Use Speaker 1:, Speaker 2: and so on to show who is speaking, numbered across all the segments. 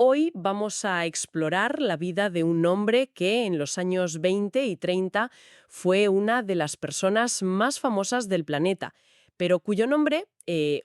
Speaker 1: Hoy vamos a explorar la vida de un hombre que en los años 20 y 30 fue una de las personas más famosas del planeta, pero cuyo nombre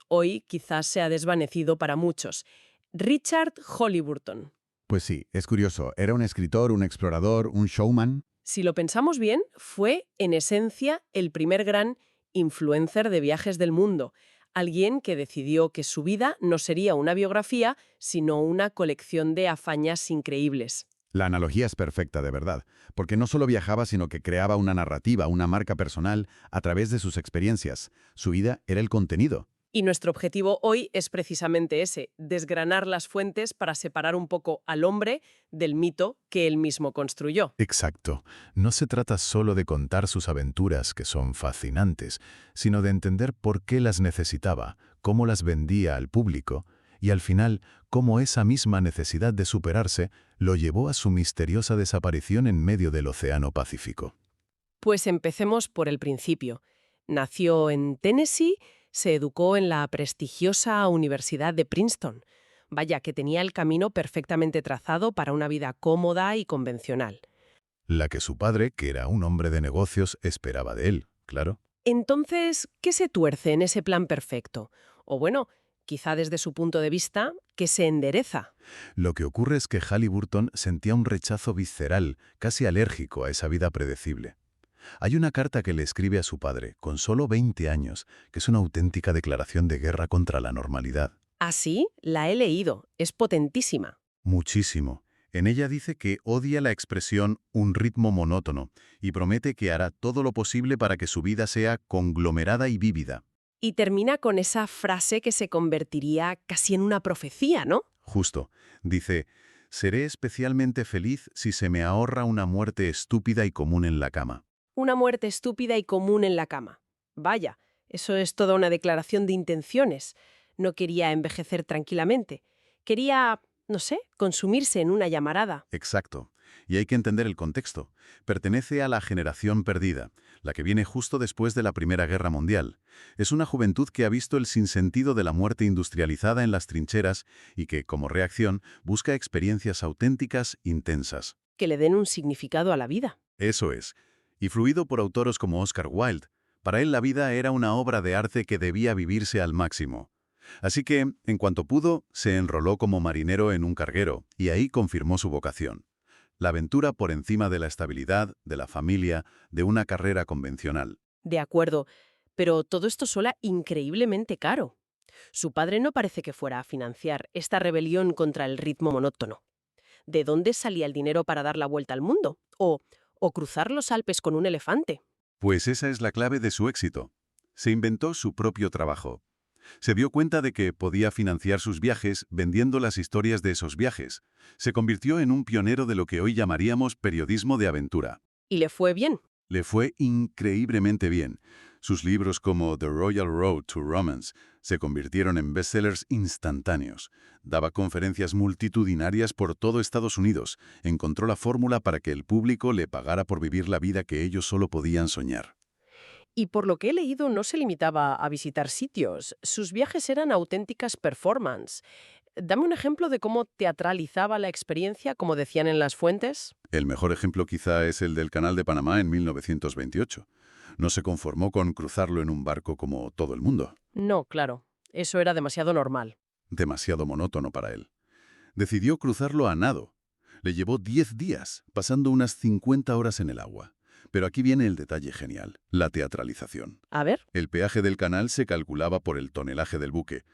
Speaker 1: hoy quizás se ha desvanecido para muchos. Richard Hollyburton.
Speaker 2: Pues sí, es curioso. Era un escritor, un explorador, un showman.
Speaker 1: Si lo pensamos bien, fue en esencia el primer gran influencer de viajes del mundo, alguien que decidió que su vida no sería una biografía, sino una colección de hazañas increíbles.
Speaker 2: La analogía es perfecta, de verdad, porque no solo viajaba, sino que creaba una narrativa, una marca personal, a través de sus experiencias. Su vida era el contenido.
Speaker 1: Y nuestro objetivo hoy es precisamente ese, desgranar las fuentes para separar un poco al hombre del mito que él mismo construyó.
Speaker 3: Exacto. No se trata solo de contar sus aventuras, que son fascinantes, sino de entender por qué las necesitaba, cómo las vendía al público, y al final, cómo esa misma necesidad de superarse lo llevó a su misteriosa desaparición en medio del Océano Pacífico.
Speaker 1: Pues empecemos por el principio. Nació en Tennessee, se educó en la prestigiosa Universidad de Princeton. Vaya, que tenía el camino perfectamente trazado para una vida cómoda y convencional.
Speaker 3: La que su padre, que era un hombre de negocios, esperaba de él, claro.
Speaker 1: Entonces, ¿qué se tuerce en ese plan perfecto? O bueno, quizá desde su punto de vista, ¿qué se endereza?
Speaker 3: Lo que ocurre es que Halliburton sentía un rechazo visceral, casi alérgico a esa vida predecible. Hay una carta que le escribe a su padre, con solo 20 años, que es una auténtica declaración de guerra contra la normalidad.
Speaker 1: Así, la he leído. Es potentísima.
Speaker 3: Muchísimo. En ella dice que odia la expresión un ritmo monótono y promete que hará todo lo posible para que su vida sea conglomerada y vívida.
Speaker 1: Y termina con esa frase que se convertiría casi en una profecía, ¿no?
Speaker 3: Justo. Dice, seré especialmente feliz si se me ahorra una muerte estúpida y común en la cama.
Speaker 1: Una muerte estúpida y común en la cama. Vaya, eso es toda una declaración de intenciones. No quería envejecer tranquilamente. Quería, no sé, consumirse en una llamarada.
Speaker 3: Exacto. Y hay que entender el contexto. Pertenece a la generación perdida, la que viene justo después de la Primera Guerra Mundial. Es una juventud que ha visto el sinsentido de la muerte industrializada en las trincheras y que, como reacción, busca experiencias auténticas, intensas.
Speaker 1: Que le den un significado a la vida.
Speaker 3: Eso es. Y fluido por autores como Oscar Wilde, para él la vida era una obra de arte que debía vivirse al máximo. Así que, en cuanto pudo, se enroló como marinero en un carguero y ahí confirmó su vocación. La aventura por encima de la estabilidad, de la familia, de una carrera convencional.
Speaker 1: De acuerdo, pero todo esto suena increíblemente caro. Su padre no parece que fuera a financiar esta rebelión contra el ritmo monótono. ¿De dónde salía el dinero para dar la vuelta al mundo? ¿O cruzar los Alpes con un elefante?
Speaker 3: Pues esa es la clave de su éxito. Se inventó su propio trabajo. Se dio cuenta de que podía financiar sus viajes vendiendo las historias de esos viajes. Se convirtió en un pionero de lo que hoy llamaríamos periodismo de aventura.
Speaker 1: ¿Y le fue bien?
Speaker 3: Le fue increíblemente bien. Sus libros como The Royal Road to Romance se convirtieron en bestsellers instantáneos. Daba conferencias multitudinarias por todo Estados Unidos. Encontró la fórmula para que el público le pagara por vivir la vida que ellos solo podían soñar.
Speaker 1: Y por lo que he leído, no se limitaba a visitar sitios. Sus viajes eran auténticas performance. Dame un ejemplo de cómo teatralizaba la experiencia, como decían en las fuentes.
Speaker 3: El mejor ejemplo quizá es el del Canal de Panamá en 1928. No se conformó con cruzarlo en un barco como todo el mundo.
Speaker 1: No, claro. Eso era demasiado normal.
Speaker 3: Demasiado monótono para él. Decidió cruzarlo a nado. Le llevó 10 días, pasando unas 50 horas en el agua. Pero aquí viene el detalle genial, la teatralización.
Speaker 1: A ver.
Speaker 3: El peaje del canal se calculaba por el tonelaje del buque.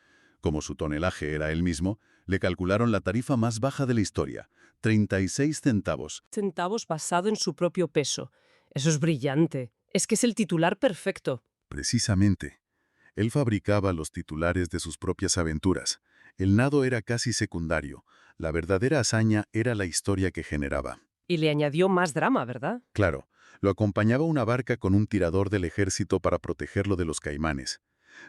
Speaker 3: Como su tonelaje era él mismo, le calcularon la tarifa más baja de la historia, 36 centavos.
Speaker 1: Centavos basado en su propio peso. Eso es brillante. Es que es el titular perfecto.
Speaker 3: Precisamente. Él fabricaba los titulares de sus propias aventuras. El nado era casi secundario. La verdadera hazaña era la historia que generaba.
Speaker 1: Y le añadió más drama, ¿verdad?
Speaker 3: Claro, lo acompañaba una barca con un tirador del ejército para protegerlo de los caimanes.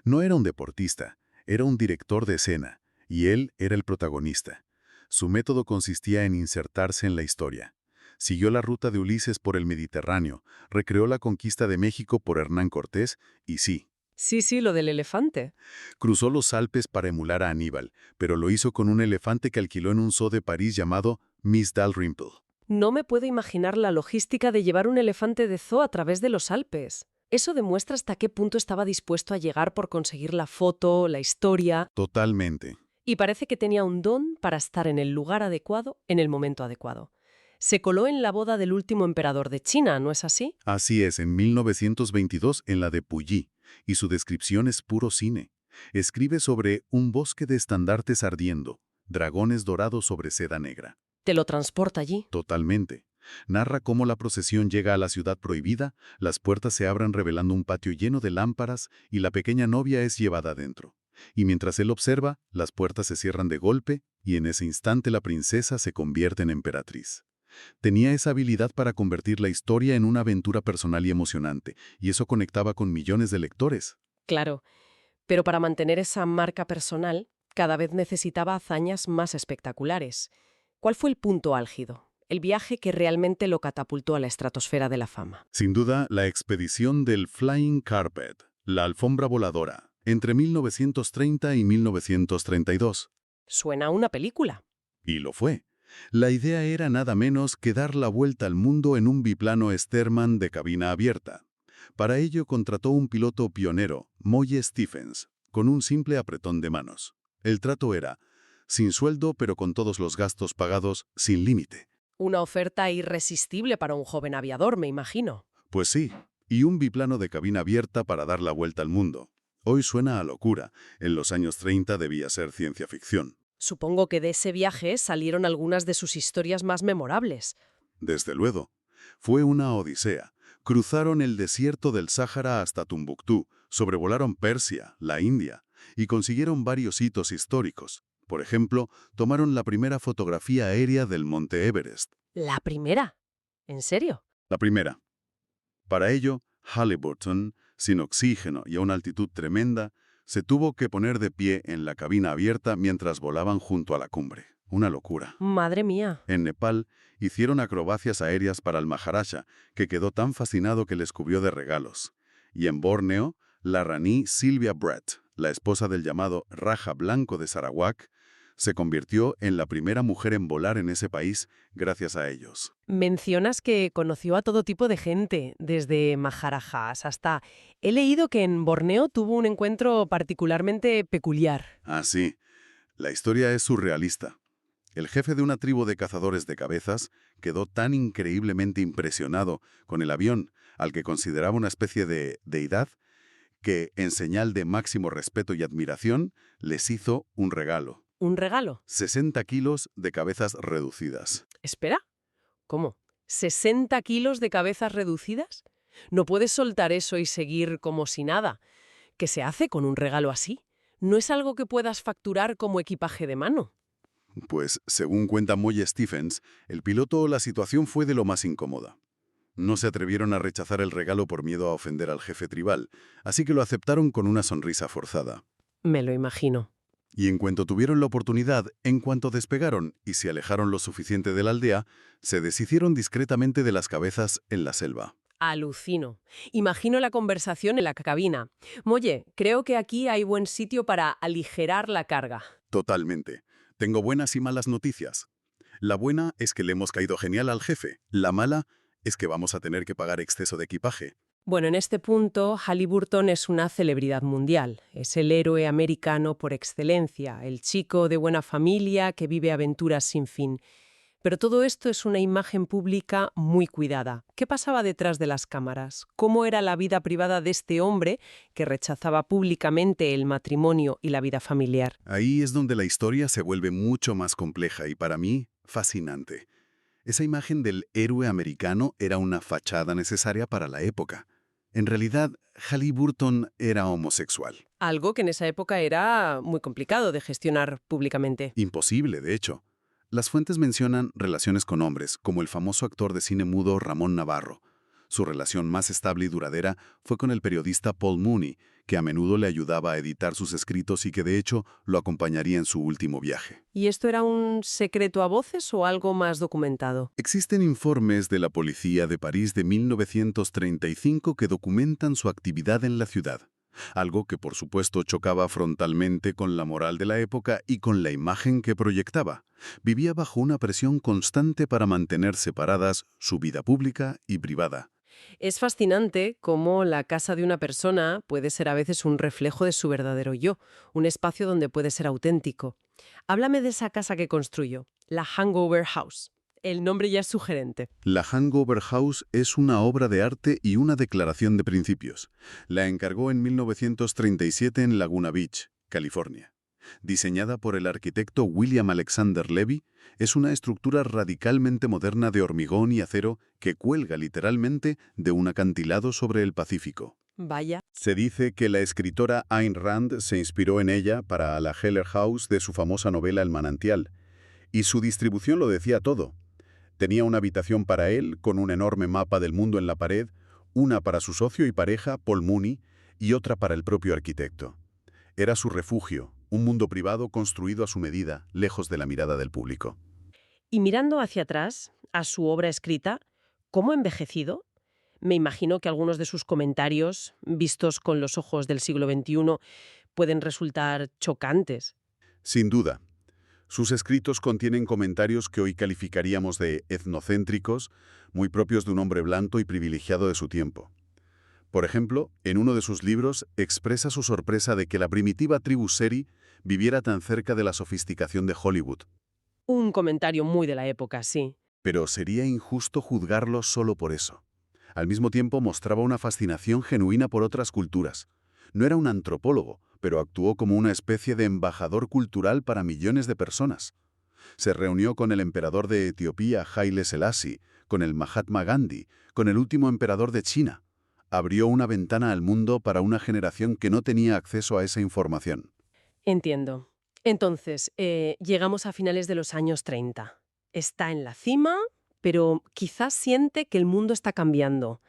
Speaker 3: No era un deportista, era un director de escena, y él era el protagonista. Su método consistía en insertarse en la historia. Siguió la ruta de Ulises por el Mediterráneo, recreó la conquista de México por Hernán Cortés, y sí,
Speaker 1: Sí, sí, lo del elefante.
Speaker 3: Cruzó los Alpes para emular a Aníbal, pero lo hizo con un elefante que alquiló en un zoo de París llamado Miss Dalrymple.
Speaker 1: No me puedo imaginar la logística de llevar un elefante de zoo a través de los Alpes. Eso demuestra hasta qué punto estaba dispuesto a llegar por conseguir la foto, la historia,
Speaker 3: Totalmente.
Speaker 1: y parece que tenía un don para estar en el lugar adecuado en el momento adecuado. Se coló en la boda del último emperador de China, ¿no es así?
Speaker 3: Así es, en 1922 en la de Puyi, y su descripción es puro cine. Escribe sobre un bosque de estandartes ardiendo, dragones dorados sobre seda negra.
Speaker 1: Te lo transporta allí.
Speaker 3: Totalmente. Narra cómo la procesión llega a la ciudad prohibida, las puertas se abren revelando un patio lleno de lámparas y la pequeña novia es llevada adentro. Y mientras él observa, las puertas se cierran de golpe y en ese instante la princesa se convierte en emperatriz. Tenía esa habilidad para convertir la historia en una aventura personal y emocionante, y eso conectaba con millones de lectores.
Speaker 1: Claro, pero para mantener esa marca personal, cada vez necesitaba hazañas más espectaculares. ¿Cuál fue el punto álgido? El viaje que realmente lo catapultó a la estratosfera de la fama.
Speaker 3: Sin duda, la expedición del Flying Carpet, la alfombra voladora, entre 1930 y 1932.
Speaker 1: Suena a una película.
Speaker 3: Y lo fue. La idea era nada menos que dar la vuelta al mundo en un biplano Stearman de cabina abierta. Para ello contrató un piloto pionero, Moye Stephens, con un simple apretón de manos. El trato era, sin sueldo pero con todos los gastos pagados, sin límite.
Speaker 1: Una oferta irresistible para un joven aviador, me imagino.
Speaker 3: Pues sí, y un biplano de cabina abierta para dar la vuelta al mundo. Hoy suena a locura, en los años 30 debía ser ciencia ficción.
Speaker 1: Supongo que de ese viaje salieron algunas de sus historias más memorables.
Speaker 3: Desde luego. Fue una odisea. Cruzaron el desierto del Sáhara hasta Tombuctú, sobrevolaron Persia, la India, y consiguieron varios hitos históricos. Por ejemplo, tomaron la primera fotografía aérea del Monte Everest.
Speaker 1: ¿La primera? ¿En serio?
Speaker 3: La primera. Para ello, Halliburton, sin oxígeno y a una altitud tremenda, se tuvo que poner de pie en la cabina abierta mientras volaban junto a la cumbre. Una locura.
Speaker 1: Madre mía.
Speaker 3: En Nepal, hicieron acrobacias aéreas para el Maharaja, que quedó tan fascinado que les cubrió de regalos. Y en Borneo, la raní Sylvia Brett, la esposa del llamado Raja Blanco de Sarawak, se convirtió en la primera mujer en volar en ese país gracias a ellos.
Speaker 1: Mencionas que conoció a todo tipo de gente, desde maharajas hasta... He leído que en Borneo tuvo un encuentro particularmente peculiar.
Speaker 3: Ah, sí. La historia es surrealista. El jefe de una tribu de cazadores de cabezas quedó tan increíblemente impresionado con el avión, al que consideraba una especie de deidad, que, en señal de máximo respeto y admiración, les hizo un regalo.
Speaker 1: ¿Un regalo?
Speaker 3: 60 kilos de cabezas reducidas.
Speaker 1: Espera. ¿Cómo? ¿60 kilos de cabezas reducidas? No puedes soltar eso y seguir como si nada. ¿Qué se hace con un regalo así? No es algo que puedas facturar como equipaje de mano.
Speaker 3: Pues, según cuenta Moye Stephens, el piloto la situación fue de lo más incómoda. No se atrevieron a rechazar el regalo por miedo a ofender al jefe tribal, así que lo aceptaron con una sonrisa forzada.
Speaker 1: Me lo imagino.
Speaker 3: Y en cuanto tuvieron la oportunidad, en cuanto despegaron y se alejaron lo suficiente de la aldea, se deshicieron discretamente de las cabezas en la selva.
Speaker 1: Alucino. Imagino la conversación en la cabina. Moye, creo que aquí hay buen sitio para aligerar la carga.
Speaker 3: Totalmente. Tengo buenas y malas noticias. La buena es que le hemos caído genial al jefe. La mala es que vamos a tener que pagar exceso de equipaje.
Speaker 1: Bueno, en este punto, Halliburton es una celebridad mundial. Es el héroe americano por excelencia, el chico de buena familia que vive aventuras sin fin. Pero todo esto es una imagen pública muy cuidada. ¿Qué pasaba detrás de las cámaras? ¿Cómo era la vida privada de este hombre que rechazaba públicamente el matrimonio y la vida familiar?
Speaker 3: Ahí es donde la historia se vuelve mucho más compleja y para mí, fascinante. Esa imagen del héroe americano era una fachada necesaria para la época. En realidad, Halliburton era homosexual.
Speaker 1: Algo que en esa época era muy complicado de gestionar públicamente.
Speaker 3: Imposible, de hecho. Las fuentes mencionan relaciones con hombres, como el famoso actor de cine mudo Ramón Navarro. Su relación más estable y duradera fue con el periodista Paul Mooney, que a menudo le ayudaba a editar sus escritos y que de hecho lo acompañaría en su último viaje.
Speaker 1: ¿Y esto era un secreto a voces o algo más documentado?
Speaker 3: Existen informes de la policía de París de 1935 que documentan su actividad en la ciudad. algo que por supuesto chocaba frontalmente con la moral de la época y con la imagen que proyectaba. Vivía bajo una presión constante para mantener separadas su vida pública y privada.
Speaker 1: Es fascinante cómo la casa de una persona puede ser a veces un reflejo de su verdadero yo, un espacio donde puede ser auténtico. Háblame de esa casa que construyó, la Hangover House. El nombre ya es sugerente.
Speaker 3: La Hangover House es una obra de arte y una declaración de principios. La encargó en 1937 en Laguna Beach, California. Diseñada por el arquitecto William Alexander Levy, es una estructura radicalmente moderna de hormigón y acero que cuelga literalmente de un acantilado sobre el Pacífico.
Speaker 1: Vaya.
Speaker 3: Se dice que la escritora Ayn Rand se inspiró en ella para la Heller House de su famosa novela El manantial, y su distribución lo decía todo. Tenía una habitación para él, con un enorme mapa del mundo en la pared, una para su socio y pareja, Paul Mooney, y otra para el propio arquitecto. Era su refugio, un mundo privado construido a su medida, lejos de la mirada del público.
Speaker 1: Y mirando hacia atrás, a su obra escrita, ¿cómo ha envejecido? Me imagino que algunos de sus comentarios, vistos con los ojos del siglo XXI, pueden resultar chocantes.
Speaker 3: Sin duda. Sus escritos contienen comentarios que hoy calificaríamos de etnocéntricos, muy propios de un hombre blanco y privilegiado de su tiempo. Por ejemplo, en uno de sus libros expresa su sorpresa de que la primitiva tribu Seri viviera tan cerca de la sofisticación de Hollywood.
Speaker 1: Un comentario muy de la época, sí.
Speaker 3: Pero sería injusto juzgarlo solo por eso. Al mismo tiempo mostraba una fascinación genuina por otras culturas. No era un antropólogo, pero actuó como una especie de embajador cultural para millones de personas. Se reunió con el emperador de Etiopía, Haile Selassie, con el Mahatma Gandhi, con el último emperador de China. Abrió una ventana al mundo para una generación que no tenía acceso a esa información.
Speaker 1: Entiendo. Entonces, llegamos a finales de los años 30. Está en la cima, pero quizás siente que el mundo está cambiando,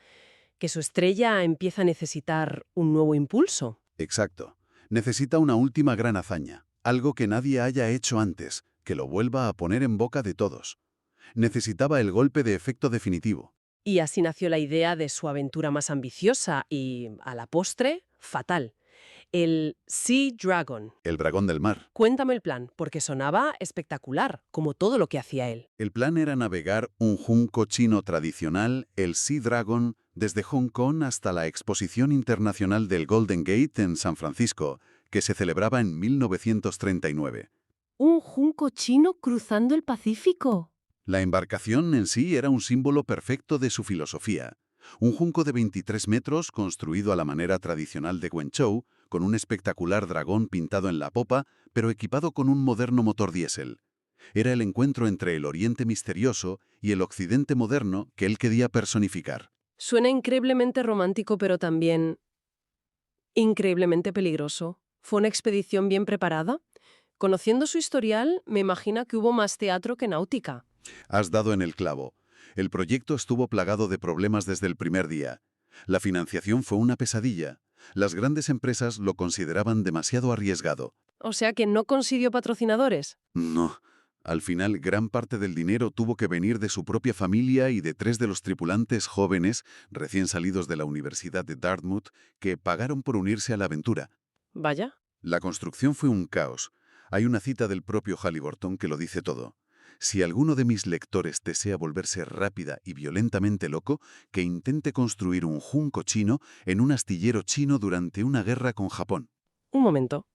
Speaker 1: que su estrella empieza a necesitar un nuevo impulso.
Speaker 3: Exacto. Necesita una última gran hazaña, algo que nadie haya hecho antes, que lo vuelva a poner en boca de todos. Necesitaba el golpe de efecto definitivo.
Speaker 1: Y así nació la idea de su aventura más ambiciosa y, a la postre, fatal. El Sea Dragon.
Speaker 3: El dragón del mar.
Speaker 1: Cuéntame el plan, porque sonaba espectacular, como todo lo que hacía él.
Speaker 3: El plan era navegar un junco chino tradicional, el Sea Dragon, desde Hong Kong hasta la Exposición Internacional del Golden Gate en San Francisco, que se celebraba en 1939.
Speaker 1: ¿Un junco chino cruzando el Pacífico?
Speaker 3: La embarcación en sí era un símbolo perfecto de su filosofía. Un junco de 23 metros construido a la manera tradicional de Guangzhou, con un espectacular dragón pintado en la popa, pero equipado con un moderno motor diésel. Era el encuentro entre el Oriente misterioso y el Occidente moderno que él quería personificar.
Speaker 1: Suena increíblemente romántico, pero también increíblemente peligroso. ¿Fue una expedición bien preparada? Conociendo su historial, me imagino que hubo más teatro que náutica.
Speaker 3: Has dado en el clavo. El proyecto estuvo plagado de problemas desde el primer día. La financiación fue una pesadilla. Las grandes empresas lo consideraban demasiado arriesgado.
Speaker 1: O sea que no consiguió patrocinadores.
Speaker 3: No. Al final, gran parte del dinero tuvo que venir de su propia familia y de 3 de los tripulantes jóvenes, recién salidos de la Universidad de Dartmouth, que pagaron por unirse a la aventura.
Speaker 1: Vaya.
Speaker 3: La construcción fue un caos. Hay una cita del propio Halliburton que lo dice todo. Si alguno de mis lectores desea volverse rápida y violentamente loco, que intente construir un junco chino en un astillero chino durante una guerra con Japón.
Speaker 1: Un momento.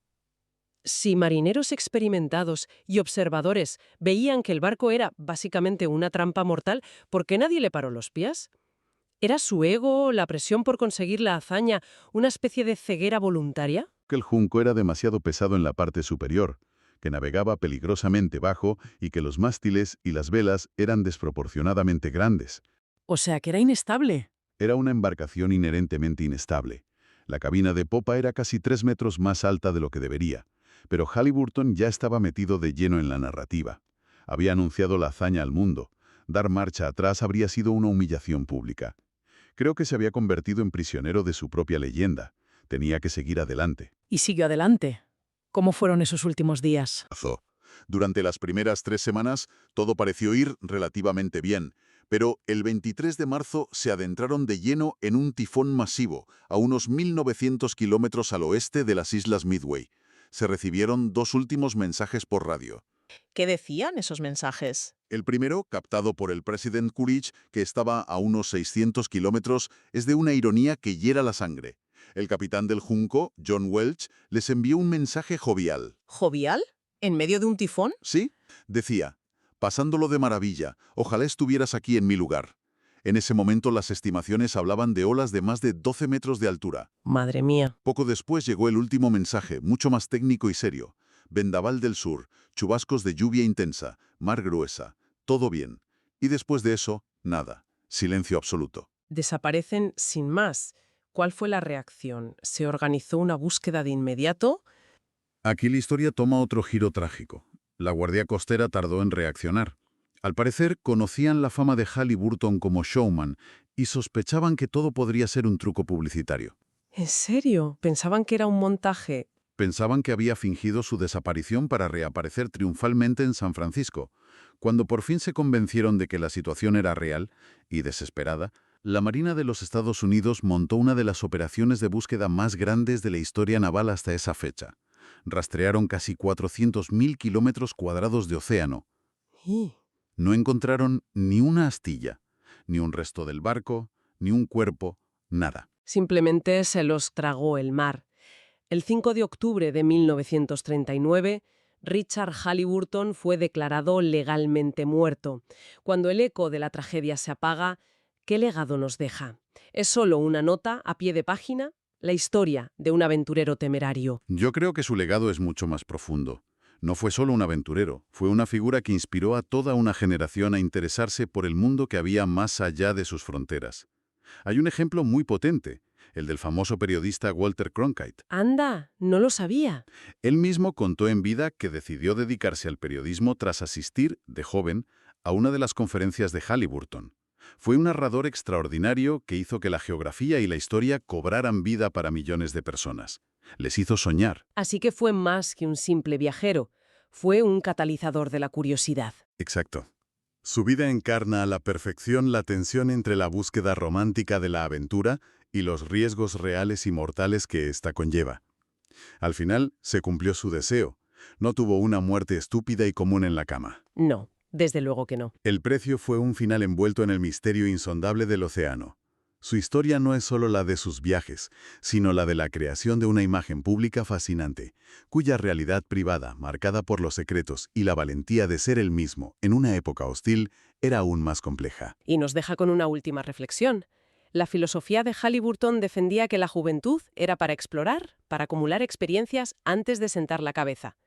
Speaker 1: Si marineros experimentados y observadores veían que el barco era básicamente una trampa mortal, ¿por qué nadie le paró los pies? ¿Era su ego, la presión por conseguir la hazaña, una especie de ceguera voluntaria?
Speaker 3: Que el junco era demasiado pesado en la parte superior, que navegaba peligrosamente bajo y que los mástiles y las velas eran desproporcionadamente grandes.
Speaker 1: O sea que era inestable.
Speaker 3: Era una embarcación inherentemente inestable. La cabina de popa era casi 3 metros más alta de lo que debería. Pero Halliburton ya estaba metido de lleno en la narrativa. Había anunciado la hazaña al mundo. Dar marcha atrás habría sido una humillación pública. Creo que se había convertido en prisionero de su propia leyenda. Tenía que seguir adelante.
Speaker 1: Y siguió adelante. ¿Cómo fueron esos últimos días?
Speaker 3: Durante las primeras 3 semanas, todo pareció ir relativamente bien.
Speaker 4: Pero el 23 de marzo se adentraron de lleno en un tifón masivo, a unos 1.900 kilómetros al oeste de las Islas Midway. Se recibieron 2 últimos mensajes por radio.
Speaker 5: ¿Qué decían esos mensajes?
Speaker 4: El primero, captado por el presidente Coolidge, que estaba a unos 600 kilómetros, es de una ironía que hiera la sangre. El capitán del Junco, John Welch, les envió un mensaje jovial.
Speaker 5: ¿Jovial? ¿En medio de un tifón?
Speaker 4: ¿Sí? Decía, pasándolo de maravilla, ojalá estuvieras aquí en mi lugar. En ese momento las estimaciones hablaban de olas de más de 12 metros de altura.
Speaker 1: Madre mía.
Speaker 4: Poco después llegó el último mensaje, mucho más técnico y serio. Vendaval del sur, chubascos de lluvia intensa, mar gruesa, todo bien. Y después de eso, nada. Silencio absoluto.
Speaker 1: Desaparecen sin más. ¿Cuál fue la reacción? ¿Se organizó una búsqueda de inmediato?
Speaker 3: Aquí la historia toma otro giro trágico. La Guardia Costera tardó en reaccionar. Al parecer, conocían la fama de Halliburton como showman y sospechaban que todo podría ser un truco publicitario.
Speaker 1: ¿En serio? ¿Pensaban que era un montaje?
Speaker 3: Pensaban que había fingido su desaparición para reaparecer triunfalmente en San Francisco. Cuando por fin se convencieron de que la situación era real y desesperada, la Marina de los Estados Unidos montó una de las operaciones de búsqueda más grandes de la historia naval hasta esa fecha. Rastrearon casi 400.000 kilómetros cuadrados de océano.
Speaker 1: ¿Y?
Speaker 3: No encontraron ni una astilla, ni un resto del barco, ni un cuerpo, nada.
Speaker 1: Simplemente se los tragó el mar. El 5 de octubre de 1939, Richard Halliburton fue declarado legalmente muerto. Cuando el eco de la tragedia se apaga, ¿qué legado nos deja? ¿Es solo una nota a pie de página? La historia de un aventurero temerario.
Speaker 3: Yo creo que su legado es mucho más profundo. No fue solo un aventurero, fue una figura que inspiró a toda una generación a interesarse por el mundo que había más allá de sus fronteras. Hay un ejemplo muy potente, el del famoso periodista Walter Cronkite.
Speaker 1: Anda, no lo sabía.
Speaker 3: Él mismo contó en vida que decidió dedicarse al periodismo tras asistir, de joven, a una de las conferencias de Halliburton. Fue un narrador extraordinario que hizo que la geografía y la historia cobraran vida para millones de personas. Les hizo soñar.
Speaker 1: Así que fue más que un simple viajero. Fue un catalizador de la curiosidad.
Speaker 3: Exacto. Su vida encarna a la perfección la tensión entre la búsqueda romántica de la aventura y los riesgos reales y mortales que ésta conlleva. Al final, se cumplió su deseo. No tuvo una muerte estúpida y común en la cama.
Speaker 1: No, desde luego que no.
Speaker 3: El precio fue un final envuelto en el misterio insondable del océano. Su historia no es solo la de sus viajes, sino la de la creación de una imagen pública fascinante, cuya realidad privada, marcada por los secretos y la valentía de ser él mismo en una época hostil, era aún más compleja.
Speaker 1: Y nos deja con una última reflexión. La filosofía de Halliburton defendía que la juventud era para explorar, para acumular experiencias antes de sentar la cabeza.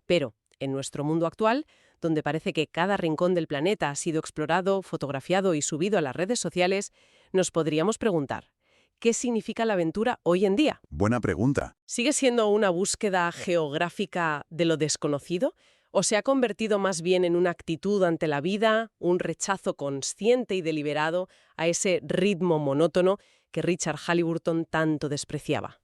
Speaker 1: Pero, en nuestro mundo actual, donde parece que cada rincón del planeta ha sido explorado, fotografiado y subido a las redes sociales, nos podríamos preguntar, ¿qué significa la aventura hoy en día?
Speaker 3: Buena pregunta.
Speaker 1: ¿Sigue siendo una búsqueda geográfica de lo desconocido? ¿O se ha convertido más bien en una actitud ante la vida, un rechazo consciente y deliberado a ese ritmo monótono que Richard Halliburton tanto despreciaba?